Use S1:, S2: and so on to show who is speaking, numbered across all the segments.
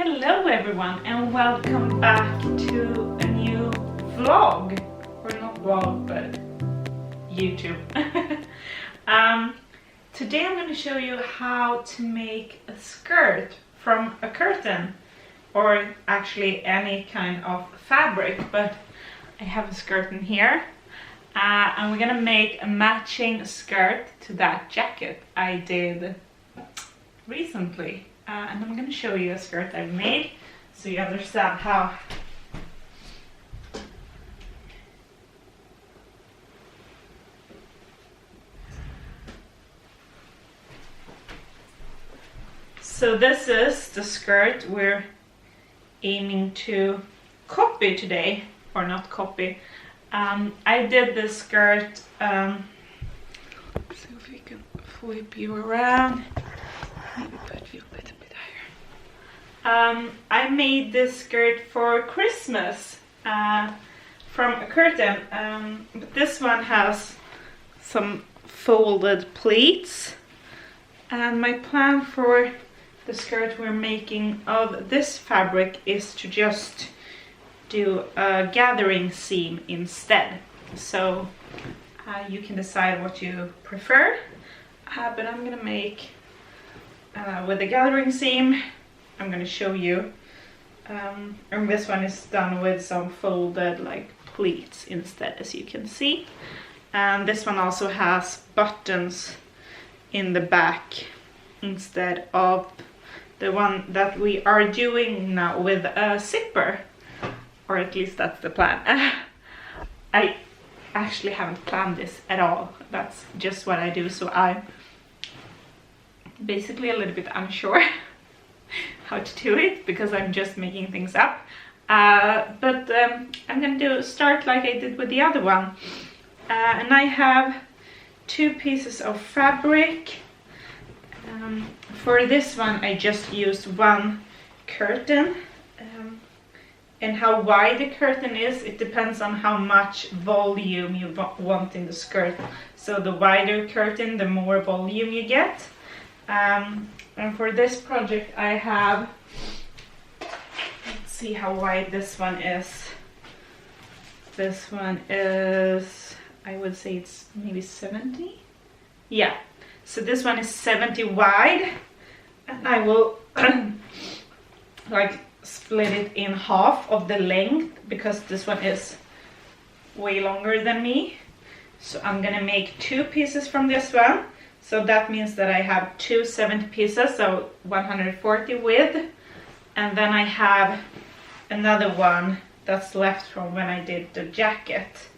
S1: Hello everyone and welcome back to a new vlog, or not vlog but YouTube. Today I'm going to show you how to make a skirt from a curtain, or actually any kind of fabric, but I have a skirt in here. And we're going to make a matching skirt to that jacket I did recently. And I'm going to show you a skirt I've made so you understand how. So this is the skirt we're aiming to copy today, or not copy. I did this skirt, let's see if we can flip you around. Maybe put you a little bit higher. I made this skirt for Christmas from a curtain, but this one has some folded pleats. And my plan for the skirt we're making of this fabric is to just do a gathering seam instead. So you can decide what you prefer, but I'm gonna make with the gathering seam. I'm going to show you, and this one is done with some folded like pleats instead, as you can see. And this one also has buttons in the back instead of the one that we are doing now with a zipper, or at least that's the plan. I actually haven't planned this at all, that's just what I do, so I'm basically a little bit unsure how to do it because I'm just making things up. But I'm gonna start like I did with the other one. And I have two pieces of fabric. For this one I just used one curtain. And how wide the curtain is, it depends on how much volume you want in the skirt. So the wider curtain, the more volume you get. And for this project I have, let's see how wide this one is. This one is, I would say it's maybe 70. Yeah, so this one is 70 wide, and I will like split it in half of the length because this one is way longer than me. So I'm gonna make two pieces from this one. So that means that I have two 70 pieces, so 140 width. And then I have another one that's left from when I did the jacket.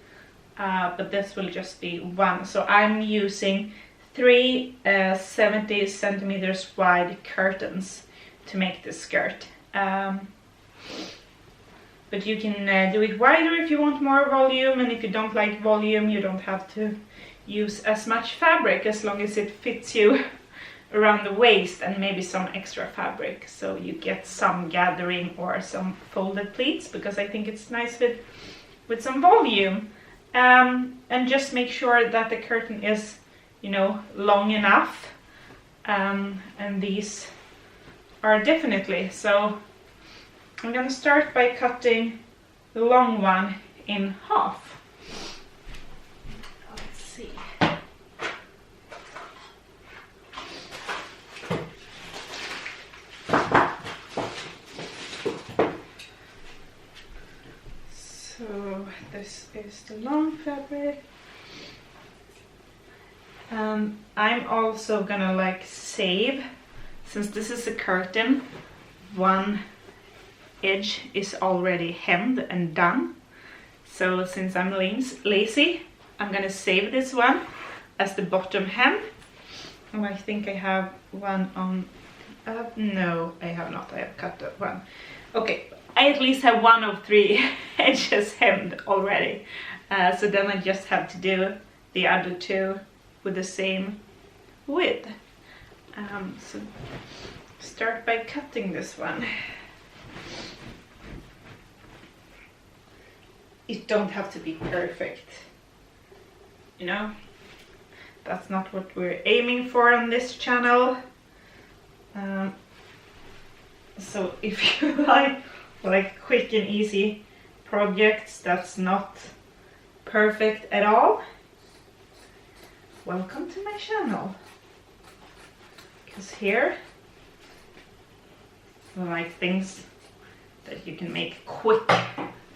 S1: But this will just be one. So I'm using three 70 centimeters wide curtains to make this skirt. But you can do it wider if you want more volume, and if you don't like volume, you don't have to use as much fabric, as long as it fits you around the waist and maybe some extra fabric, so you get some gathering or some folded pleats, because I think it's nice with some volume. And just make sure that the curtain is, you know, long enough, and these are definitely. So I'm gonna start by cutting the long one in half. So this is the long fabric. I'm also gonna like save, since this is a curtain, one edge is already hemmed and done. So since I'm lazy, I'm gonna save this one as the bottom hem. Oh, I think I have one on, no, I have not, I have cut that one. Okay, I at least have one of three edges hemmed already. So then I just have to do the other two with the same width. So start by cutting this one. It don't have to be perfect, you know, that's not what we're aiming for on this channel. So if you like quick and easy projects that's not perfect at all, welcome to my channel. Because here I like things that you can make quick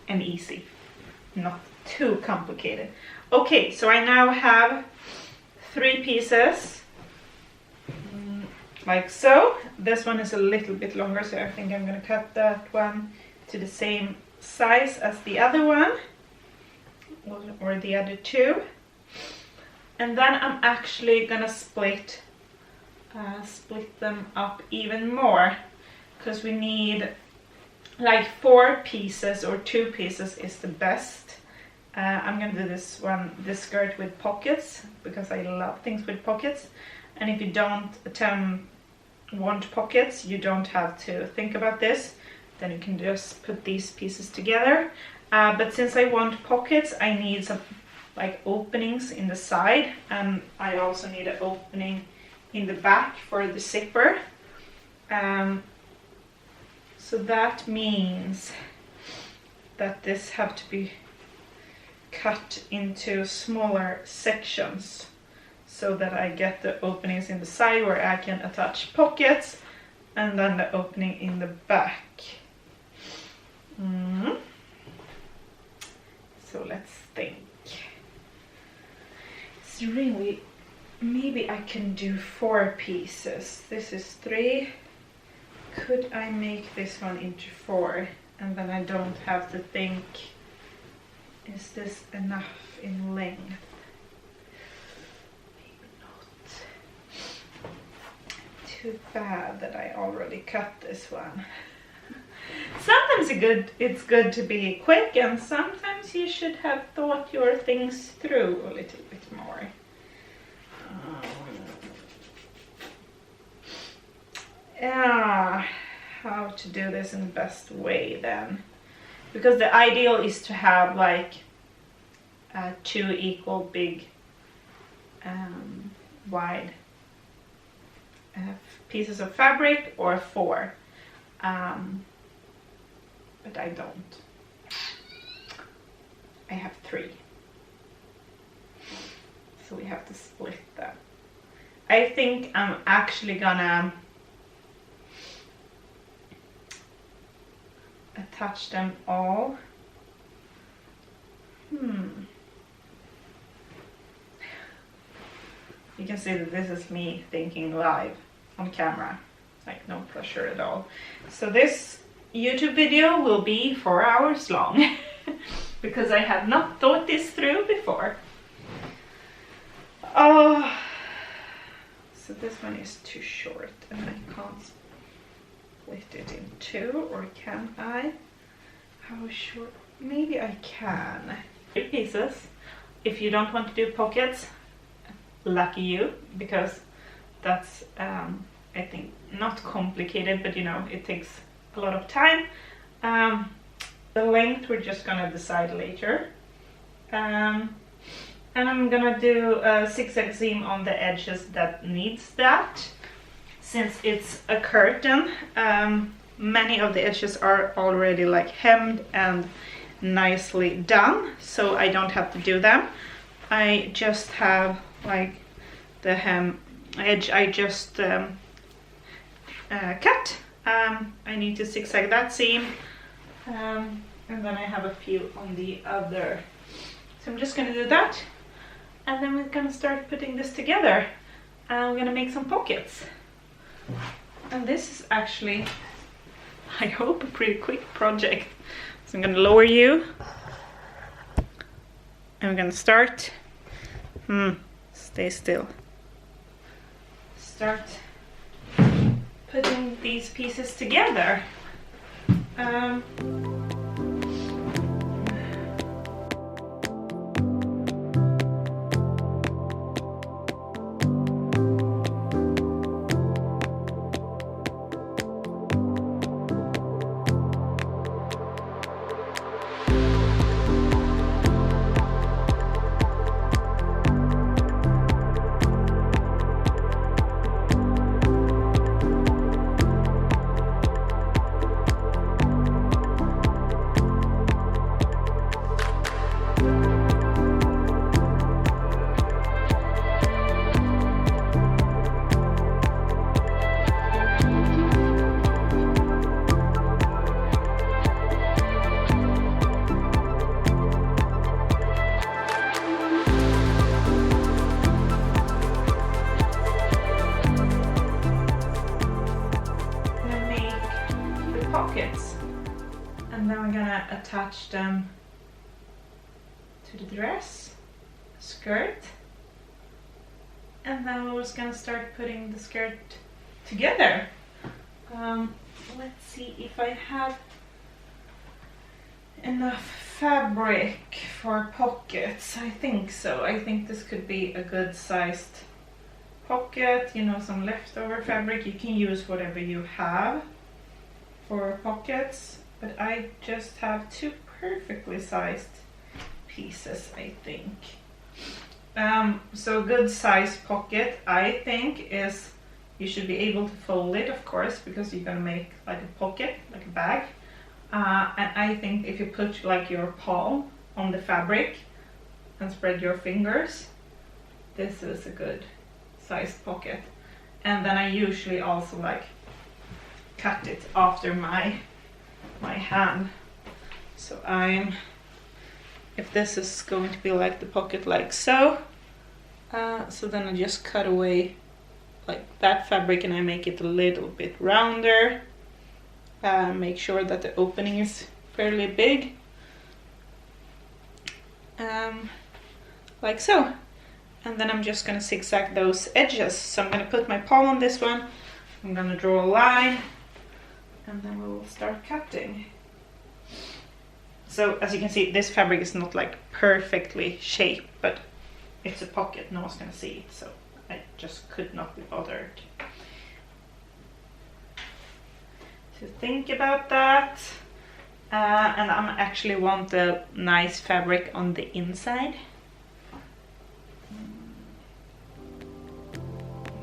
S1: and easy, not too complicated. Okay, so I now have 3 pieces, like so. This one is a little bit longer, so I think I'm gonna cut that one to the same size as the other one, or the other 2. And then I'm actually gonna split them up even more, because we need like 4 pieces, or 2 pieces is the best. I'm gonna do this skirt with pockets, because I love things with pockets. And if you don't want pockets, you don't have to think about this. Then you can just put these pieces together. But since I want pockets, I need some like openings in the side, and I also need an opening in the back for the zipper. So that means that this have to be cut into smaller sections, so that I get the openings in the side where I can attach pockets, and then the opening in the back. So let's think. It's really, maybe I can do 4 pieces. This is 3. Could I make this one into 4? And then I don't have to think, is this enough in length? Maybe not. Too bad that I already cut this one. Sometimes it's good to be quick, and sometimes you should have thought your things through a little bit more. Yeah, how to do this in the best way then? Because the ideal is to have like 2 equal big wide pieces of fabric, or 4. But I don't. I have 3. So we have to split them. I think I'm actually gonna attach them all. You can see that this is me thinking live on camera. Like no pressure at all. So this YouTube video will be 4 hours long because I have not thought this through before. Oh, so this one is too short and I can't split it in 2, or can I? How short? Maybe I can. 3 pieces. If you don't want to do pockets, lucky you, because that's I think not complicated, but you know, it takes a lot of time. The length we're just gonna decide later. And I'm gonna do a zigzag seam on the edges that needs that. Since it's a curtain, many of the edges are already like hemmed and nicely done, so I don't have to do them. I just have like the hem edge I just cut. I need to zigzag that seam, and then I have a few on the other. So I'm just gonna do that, and then we're gonna start putting this together. I'm gonna make some pockets. And this is actually, I hope, a pretty quick project. So I'm gonna lower you. And we're gonna start. Stay still. Start putting these pieces together. pockets. And then we're gonna attach them to the dress, skirt. And then we're just gonna start putting the skirt together. Let's see if I have enough fabric for pockets. I think so. I think this could be a good sized pocket, you know, some leftover fabric. You can use whatever you have for pockets, but I just have 2 perfectly sized pieces, I think. So good size pocket, I think, is you should be able to fold it, of course, because you're gonna make like a pocket, like a bag. And I think if you put like your palm on the fabric and spread your fingers, this is a good sized pocket. And then I usually also like cut it after my hand. So if this is going to be like the pocket like so, so then I just cut away like that fabric and I make it a little bit rounder. Make sure that the opening is fairly big, like so. And then I'm just gonna zigzag those edges. So I'm gonna put my palm on this one, I'm gonna draw a line, and then we will start cutting. So as you can see, this fabric is not like perfectly shaped, but it's a pocket, no one's gonna see it, so I just could not be bothered to think about that. And I actually want the nice fabric on the inside.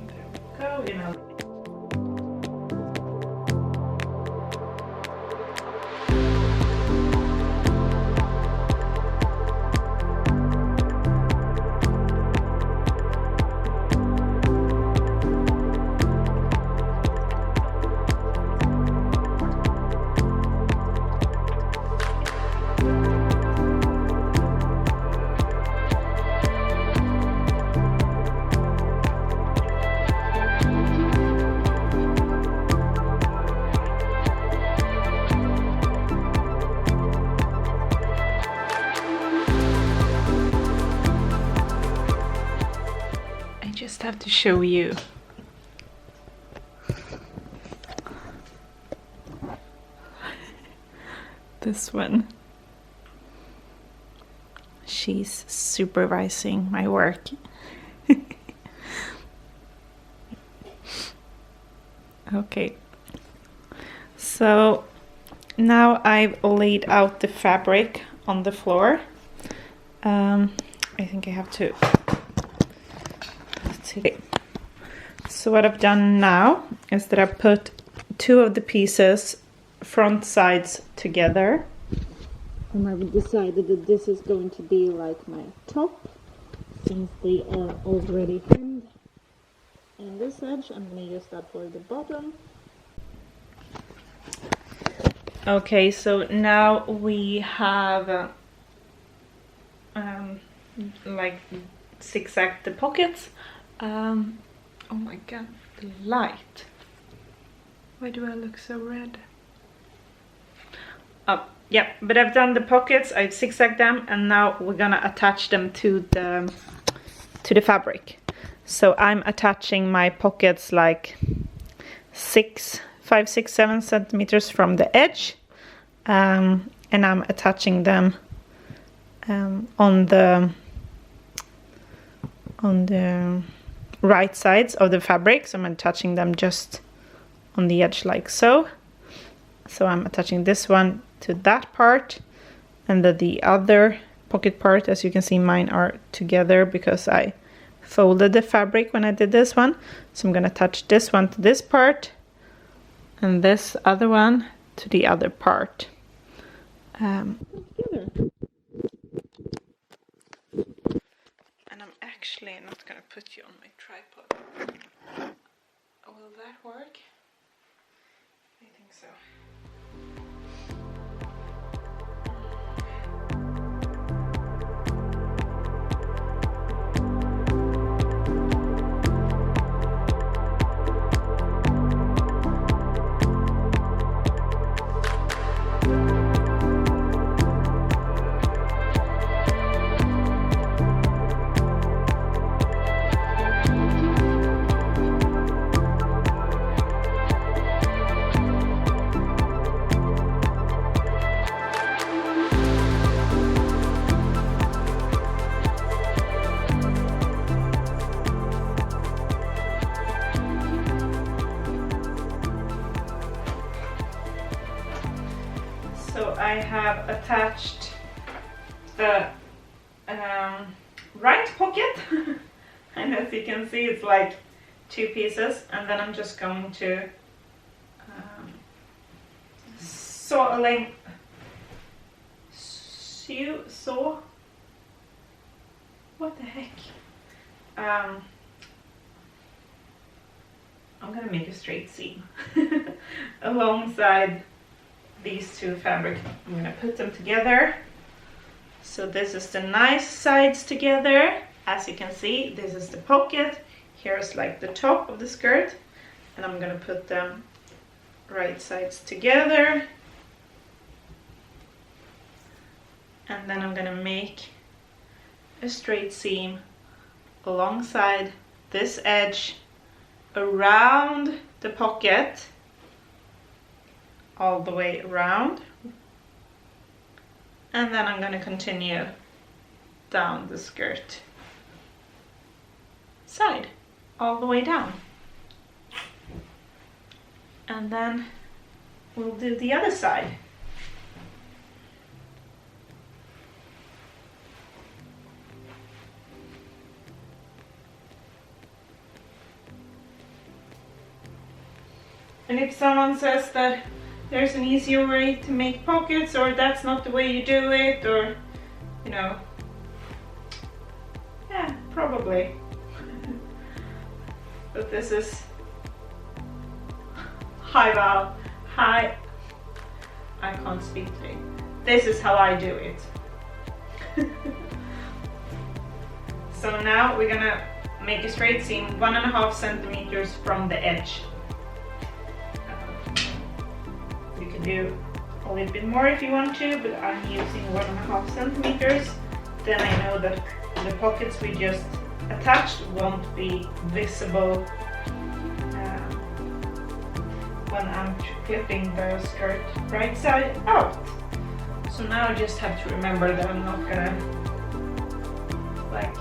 S1: There we go, you know. Have to show you. This one. She's supervising my work. Okay. So now I've laid out the fabric on the floor. I think I have to. Okay. So what I've done now is that I've put 2 of the pieces front sides together, and I've decided that this is going to be like my top, since they are already hemmed in this edge. I'm going to use that for the bottom. Okay, so now we have like zigzag the pockets. Oh my god, the light. Why do I look so red? Oh, yeah, but I've done the pockets, I've zigzagged them, and now we're gonna attach them to the fabric. So I'm attaching my pockets like 5, 6, 7 centimeters from the edge, and I'm attaching them on the right sides of the fabric. So I'm attaching them just on the edge like so. So I'm attaching this one to that part, and the other pocket part, as you can see, mine are together because I folded the fabric when I did this one. So I'm gonna attach this one to this part and this other one to the other part. Together. And I'm actually not gonna put you on my tripod. Will that work? I think so. So I have attached the right pocket, and as you can see it's like 2 pieces, and then I'm just going to saw what the heck, I'm gonna make a straight seam alongside these 2 fabrics. I'm gonna put them together. So this is the nice sides together. As you can see, this is the pocket. Here's like the top of the skirt, and I'm gonna put them right sides together. And then I'm gonna make a straight seam alongside this edge around the pocket, all the way around, and then I'm going to continue down the skirt side all the way down, and then we'll do the other side. And if someone says that there's an easier way to make pockets, or that's not the way you do it, or, you know, yeah, probably. But this is I can't speak today. This is how I do it. So now we're gonna make a straight seam 1.5 centimeters from the edge. You can do a little bit more if you want to, but I'm using 1.5 centimeters. Then I know that the pockets we just attached won't be visible when I'm flipping the skirt right side out. So now I just have to remember that I'm not gonna like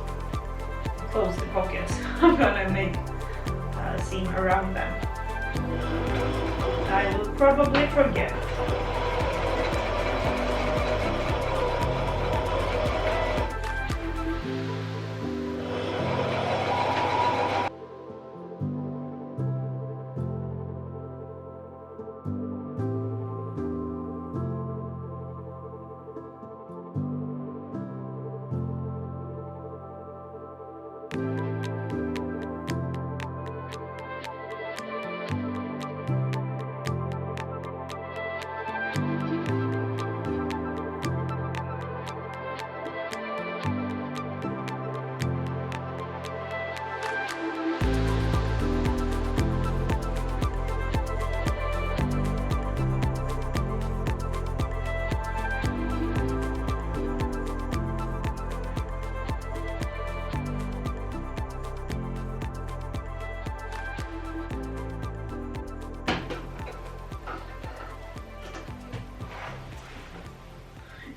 S1: close the pockets. I'm gonna make a seam around them. I will probably forget.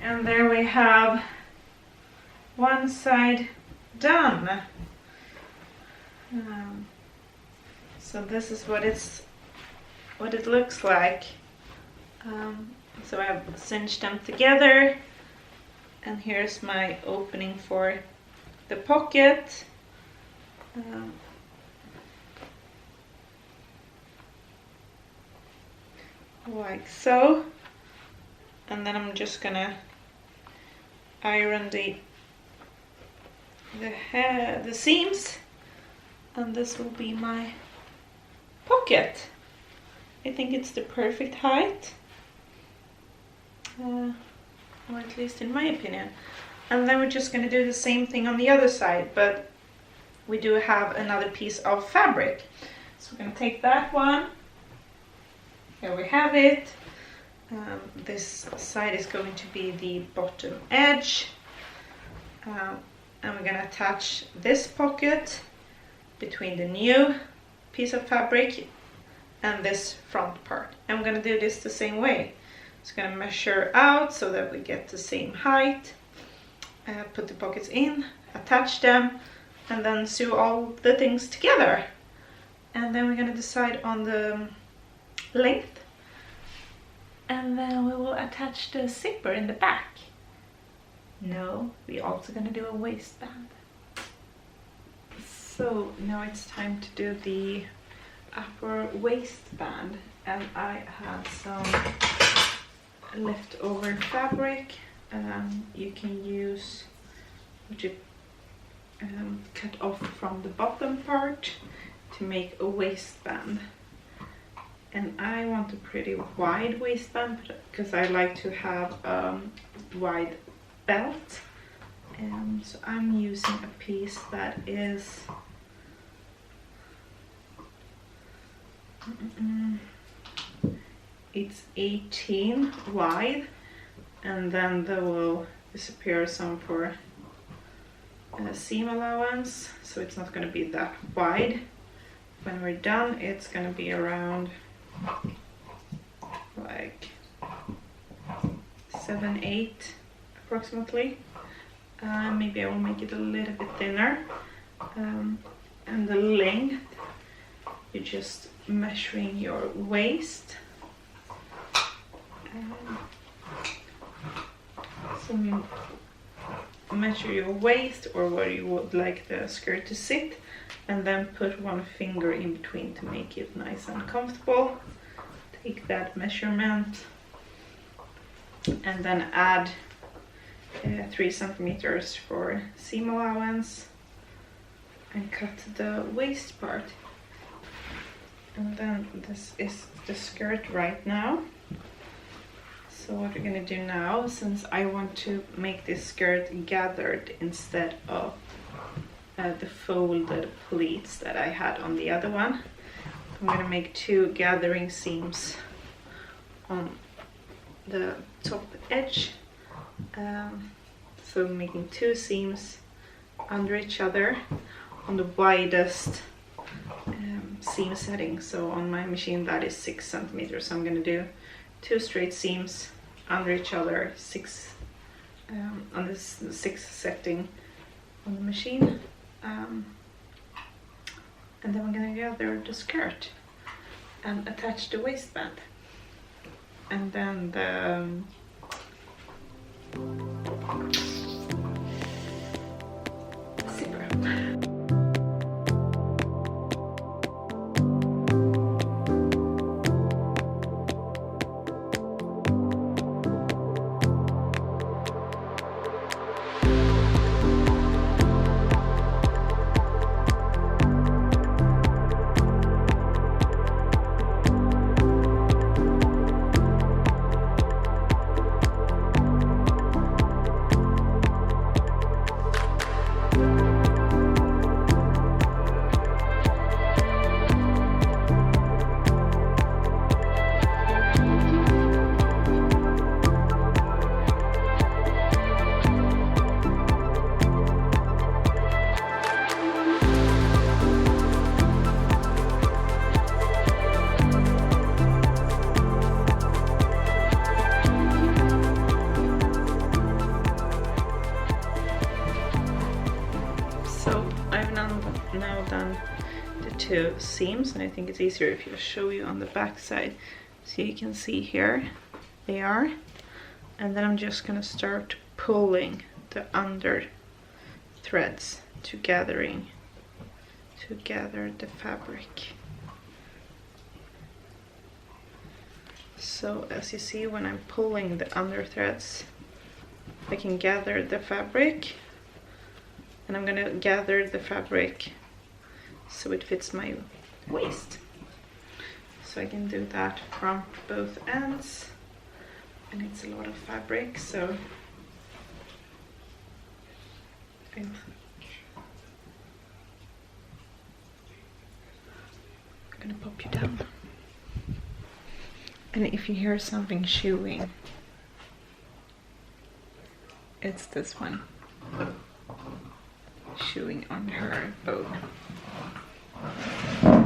S1: And there we have one side done. So this is what it looks like. So I've cinched them together, and here's my opening for the pocket. Like so. And then I'm just gonna iron the seams, and this will be my pocket. I think it's the perfect height, or at least in my opinion. And then we're just gonna do the same thing on the other side, but we do have another piece of fabric. So we're gonna take that one. Here we have it. This side is going to be the bottom edge, and we're going to attach this pocket between the new piece of fabric and this front part. I'm going to do this the same way. It's going to measure out so that we get the same height. Put the pockets in, attach them, and then sew all the things together. And then we're going to decide on the length. And then we will attach the zipper in the back. No, we're also gonna do a waistband. So now it's time to do the upper waistband, and I have some leftover fabric. You can use what you cut off from the bottom part to make a waistband. And I want a pretty wide waistband because I like to have a wide belt. So I'm using a piece that is it's 18 wide, and then there will disappear some for seam allowance, so it's not going to be that wide. When we're done, it's going to be around like 7-8 approximately. Maybe I will make it a little bit thinner. And the length, you're just measuring your waist. So measure your waist or where you would like the skirt to sit, and then put one finger in between to make it nice and comfortable. Take that measurement and then add 3 centimeters for seam allowance and cut the waist part. And then this is the skirt right now. So what we're gonna do now, since I want to make this skirt gathered instead of the folded pleats that I had on the other one, I'm gonna make 2 gathering seams on the top edge. So making 2 seams under each other on the widest seam setting. So on my machine that is 6 centimeters. So I'm gonna do 2 straight seams under each other, 6 on this 6th setting on the machine, and then we're gonna gather the skirt and attach the waistband, and then the zipper. Now done the 2 seams, and I think it's easier if I show you on the back side, so you can see here they are. And then I'm just gonna start pulling the under threads to gather the fabric. So as you see, when I'm pulling the under threads, I can gather the fabric, and I'm gonna gather the fabric so it fits my waist. So I can do that from both ends, and it's a lot of fabric, so I'm gonna pop you down. And if you hear something chewing, it's this one chewing on her bone.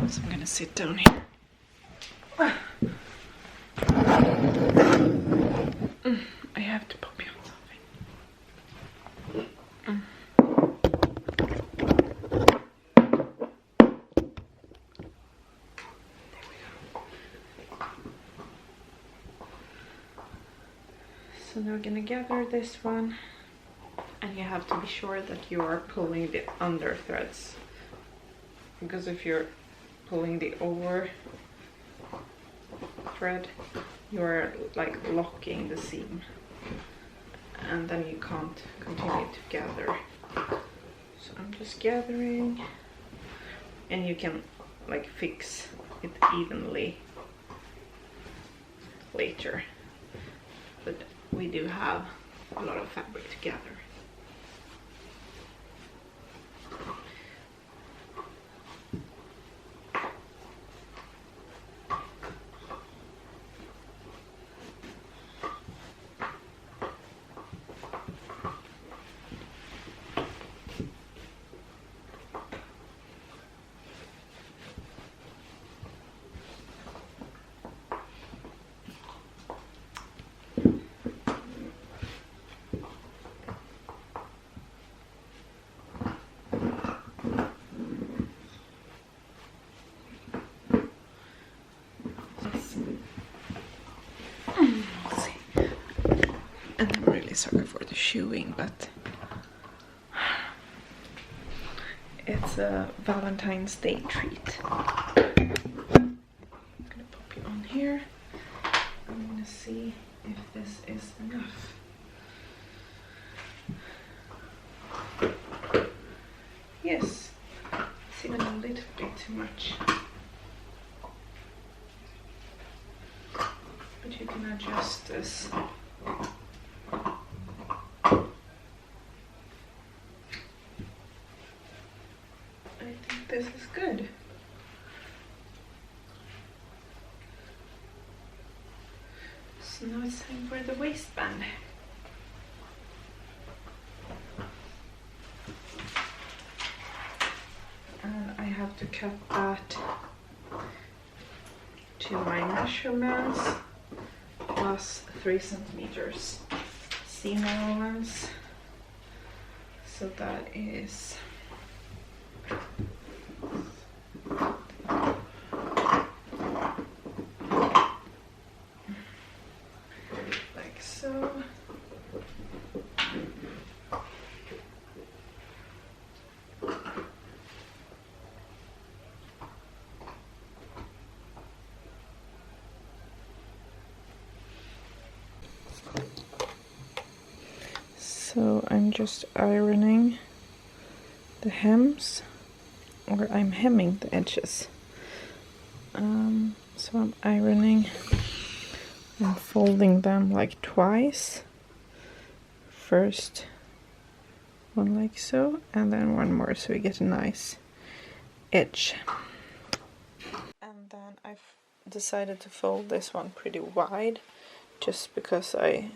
S1: So I'm gonna sit down here. I have to pop you on something. There we go. So now we're gonna gather this one, and you have to be sure that you are pulling the under threads, because if you're pulling the over thread, you're like locking the seam, and then you can't continue to gather. So I'm just gathering, and you can like fix it evenly later, but we do have a lot of fabric to gather. And I'm really sorry for the chewing, but it's a Valentine's Day treat. I'm gonna pop you on here. I'm gonna see if this is enough. Yes, it's even a little bit too much. But you can adjust this. I think this is good. So now it's time for the waistband. And I have to cut that to my measurements plus 3 centimeters seam allowance. So that is like so. So I'm just ironing the hems, or I'm hemming the edges. So I'm ironing and folding them like twice. First one like so, and then one more, so we get a nice edge. And then I've decided to fold this one pretty wide, just because I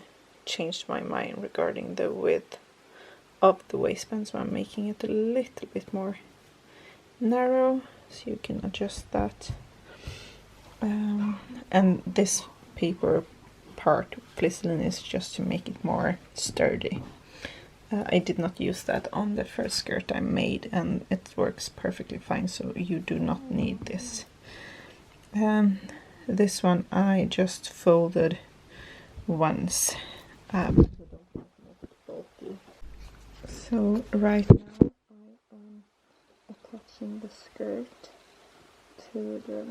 S1: changed my mind regarding the width of the waistband, so I'm making it a little bit more narrow, so you can adjust that. And this paper part, Plisselin, is just to make it more sturdy. I did not use that on the first skirt I made, and it works perfectly fine, so you do not need this. This one I just folded once. So right now I am attaching the skirt to the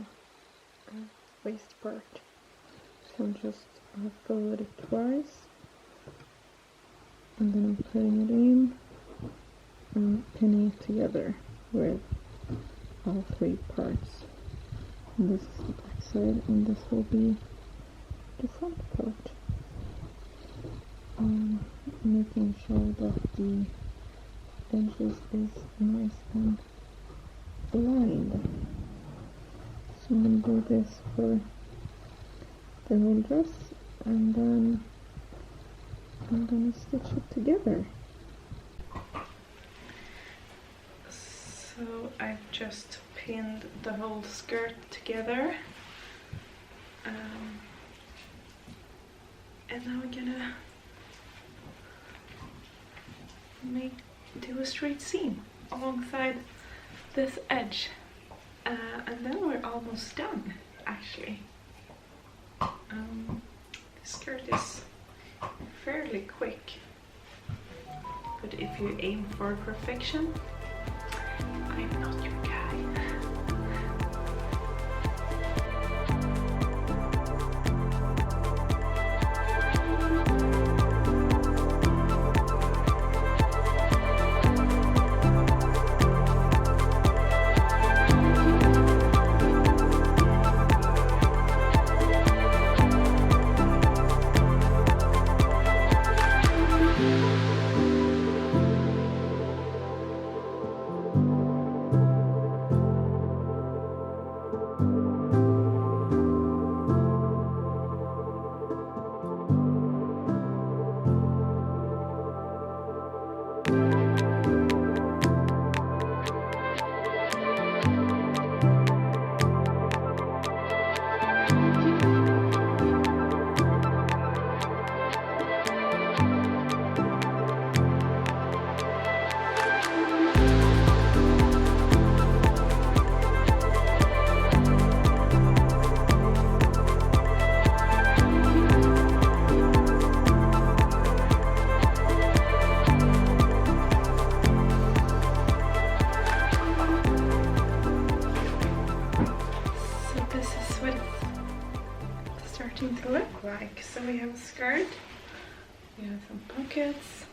S1: waist part. So I'm just folded it twice, and then I'm putting it in and pinning it together with all 3 parts. And this is the back side, and this will be the front part. Making sure that the edges is nice and aligned. So I'm going to do this for the whole dress, and then I'm going to stitch it together. So I've just pinned the whole skirt together, and now we're gonna do a straight seam alongside this edge, and then we're almost done. Actually, the skirt is fairly quick. But if you aim for perfection, I'm not your guy. To look like. So we have a skirt, we have some pockets,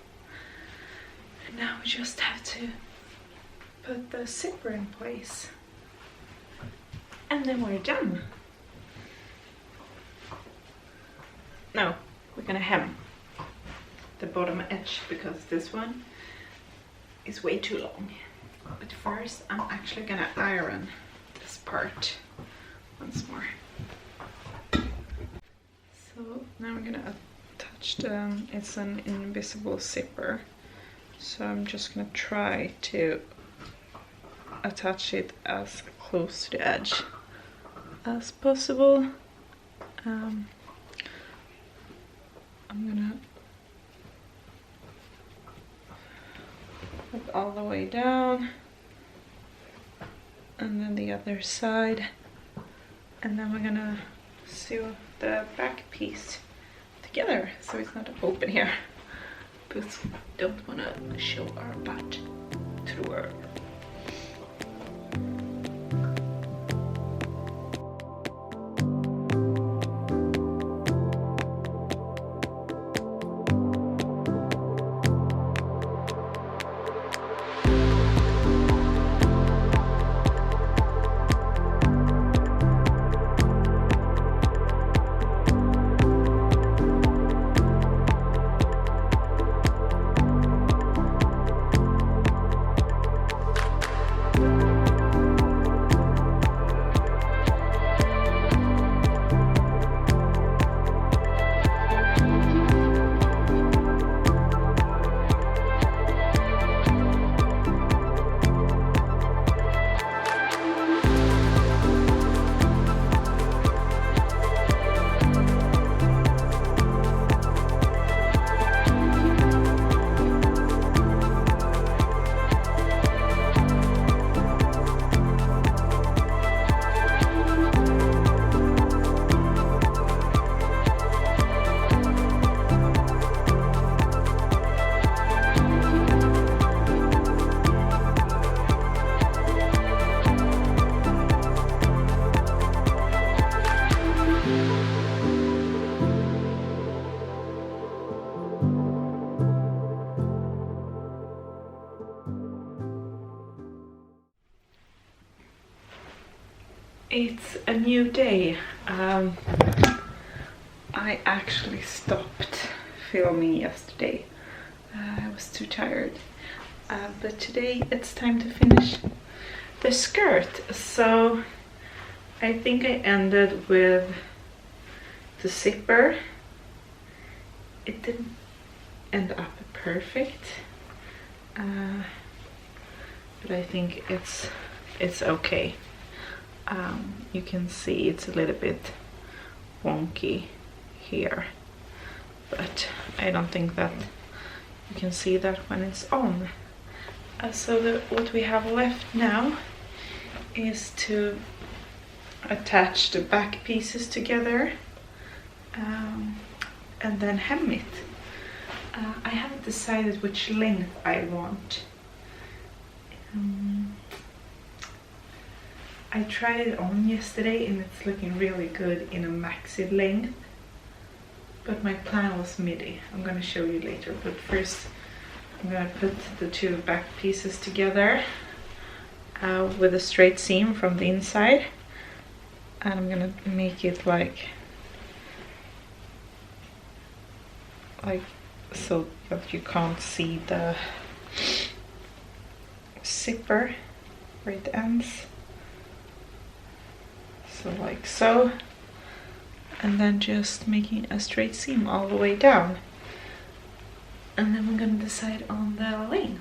S1: and now we just have to put the zipper in place, and then we're done. No, we're gonna hem the bottom edge because this one is way too long. But first I'm actually gonna iron this part once more. So now I'm gonna attach it's an invisible zipper, so I'm just gonna try to attach it as close to the edge as possible. I'm gonna look all the way down, and then the other side, and then we're gonna sew the back piece together so it's not open here, because we don't want to show our butt through her. It's a new day. I actually stopped filming yesterday. I was too tired. But today it's time to finish the skirt. So I think I ended with the zipper. It didn't end up perfect. But I think it's okay. You can see it's a little bit wonky here, but I don't think that you can see that when it's on. So what we have left now is to attach the back pieces together, and then hem it. I haven't decided which length I want. I tried it on yesterday and it's looking really good in a maxi length, but my plan was midi. I'm gonna show you later, but first I'm gonna put the two back pieces together with a straight seam from the inside, and I'm gonna make it like so that you can't see the zipper where it ends. So like so, and then just making a straight seam all the way down, and then we're gonna decide on the length.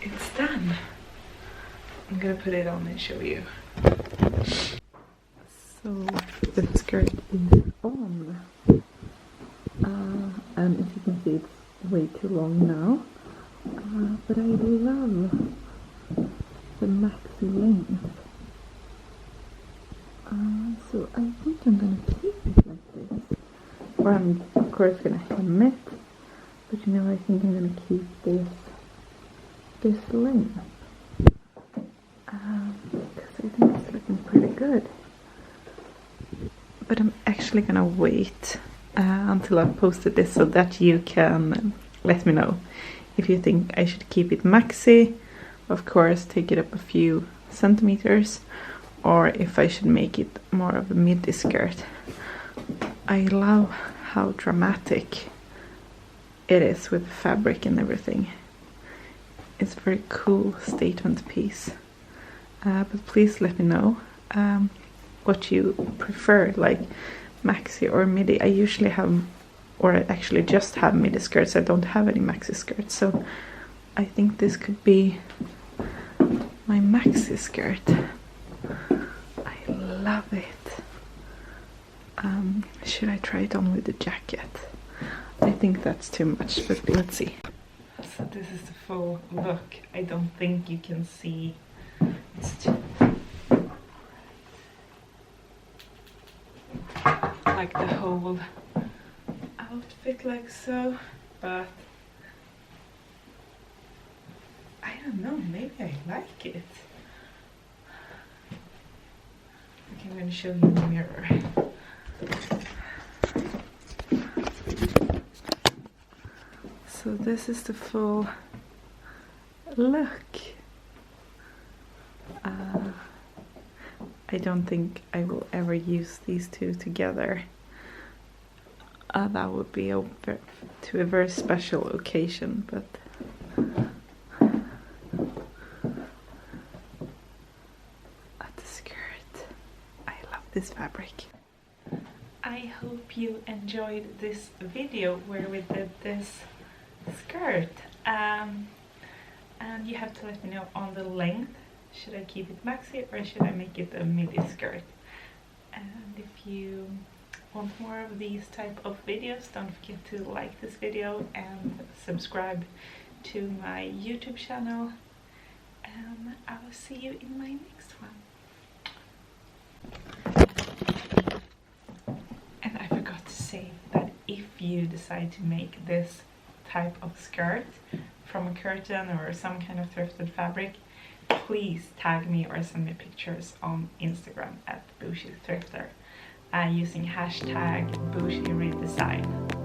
S1: It's done. I'm gonna put it on and show you. So the skirt is on, and as you can see, it's way too long now. But I love the maxi length. So I think I'm gonna keep it like this. Or I'm of course gonna hem it, but you know, I think I'm gonna keep this length. Because I think it's looking pretty good. But I'm actually gonna wait until I've posted this so that you can let me know if you think I should keep it maxi, of course take it up a few centimeters, or if I should make it more of a midi skirt. I love how dramatic it is with the fabric and everything. It's a very cool statement piece. But please let me know what you prefer, like maxi or midi. I usually have, or I actually just have midi skirts. I don't have any maxi skirts, so I think this could be my maxi skirt. I love it. Should I try it on with the jacket? I think that's too much, but let's see. So this is the full look. I don't think you can see. It's too like the whole outfit like so, but I don't know, maybe I like it. Okay, I'm gonna show you the mirror. So this is the full look. I don't think I will ever use these two together. That would be to a very special occasion, but at the skirt, I love
S2: this fabric.
S1: I hope you enjoyed this video where we did this skirt. And you have to let me know on the length. Should I keep it maxi or should I make it a midi skirt? And if you want more of these type of videos, don't forget to like this video and subscribe to my YouTube channel. And I will see you in my next one. And I forgot to say that if you decide to make this type of skirt from a curtain or some kind of thrifted fabric, please tag me or send me pictures on Instagram at @bougie thrifter using hashtag #BougieRedesign.